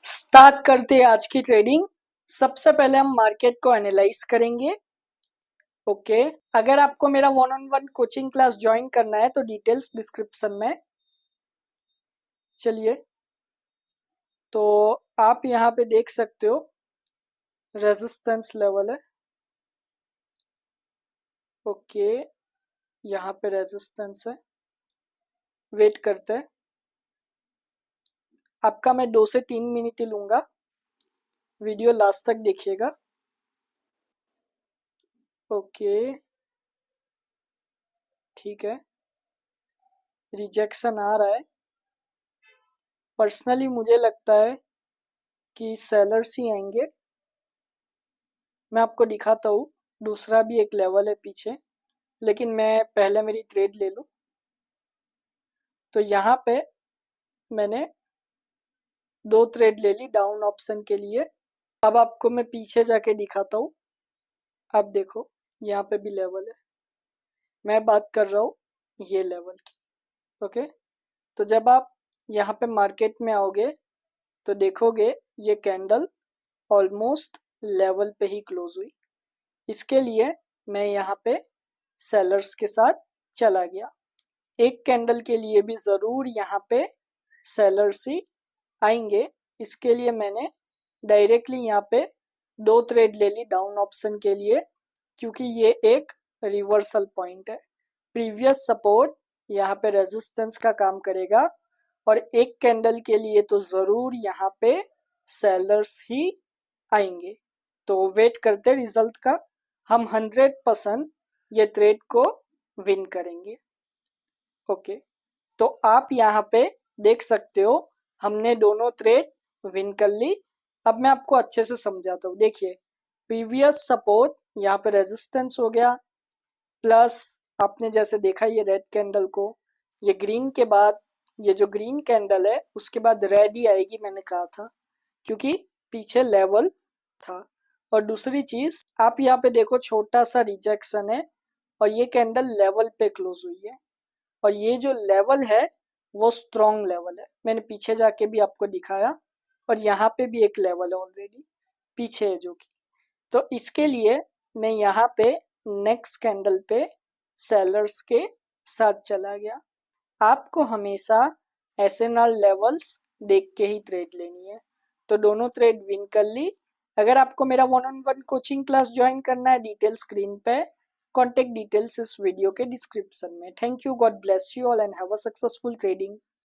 Start करते हैं आज की ट्रेडिंग। सबसे पहले हम मार्केट को एनालाइज करेंगे। ओके, अगर आपको मेरा one on one coaching class join करना है तो डिटेल्स डिस्क्रिप्शन में। चलिए, तो आप यहाँ पे देख सकते हो रेजिस्टेंस लेवल है। ओके, यहाँ पे रेजिस्टेंस है। वेट करते हैं, आपका मैं 2 से 3 मिनट ही लूंगा। वीडियो लास्ट तक देखिएगा। ओके, ठीक है, रिजेक्शन आ रहा है। पर्सनली मुझे लगता है कि सेलर्स ही आएंगे। मैं आपको दिखाता हूँ, दूसरा भी एक लेवल है पीछे, लेकिन मैं पहले मेरी ट्रेड ले लूँ। तो यहाँ पे मैंने 2 ट्रेड ले ली डाउन ऑप्शन के लिए। अब आपको मैं पीछे जाके दिखाता हूँ। अब देखो, यहाँ पे भी लेवल है। मैं बात कर रहा हूँ ये लेवल की। ओके, तो जब आप यहाँ पे मार्केट में आओगे तो देखोगे ये कैंडल ऑलमोस्ट लेवल पे ही क्लोज हुई। इसके लिए मैं यहाँ पे सेलर्स के साथ चला गया। एक कैंडल के लिए भी जरूर यहाँ पे सेलर्स ही आएंगे। इसके लिए मैंने डायरेक्टली यहाँ पे 2 ट्रेड ले ली डाउन ऑप्शन के लिए, क्योंकि ये एक रिवर्सल पॉइंट है। प्रीवियस सपोर्ट यहाँ पे रेजिस्टेंस का काम करेगा और एक कैंडल के लिए तो जरूर यहाँ पे सेलर्स ही आएंगे। तो वेट करते रिजल्ट का। हम 100% ये ट्रेड को विन करेंगे। ओके, तो आप यहाँ पे देख सकते हो हमने दोनों ट्रेड विन कर ली। अब मैं आपको अच्छे से समझाता हूँ। देखिए, प्रीवियस सपोर्ट यहाँ पे रेजिस्टेंस हो गया, प्लस आपने जैसे देखा ये रेड कैंडल को, ये ग्रीन के बाद ये जो ग्रीन कैंडल है उसके बाद रेड ही आएगी, मैंने कहा था, क्योंकि पीछे लेवल था। और दूसरी चीज आप यहाँ पे देखो, छोटा सा रिजेक्शन है और ये कैंडल लेवल पे क्लोज हुई है। और ये जो लेवल है वो स्ट्रॉन्ग लेवल है, मैंने पीछे जाके भी आपको दिखाया। और यहाँ पे भी एक लेवल है ऑलरेडी पीछे है जो कि, तो इसके लिए मैं यहाँ पे नेक्स्ट कैंडल पे सेलर्स के साथ चला गया। आपको हमेशा एसएनआर लेवल्स देख के ही ट्रेड लेनी है। तो दोनों ट्रेड विन कर ली। अगर आपको मेरा one on one coaching class join करना है, डिटेल स्क्रीन पे, कॉन्टेक्ट डिटेल्स इस वीडियो के डिस्क्रिप्शन में। Thank you, God bless you all and have a successful trading.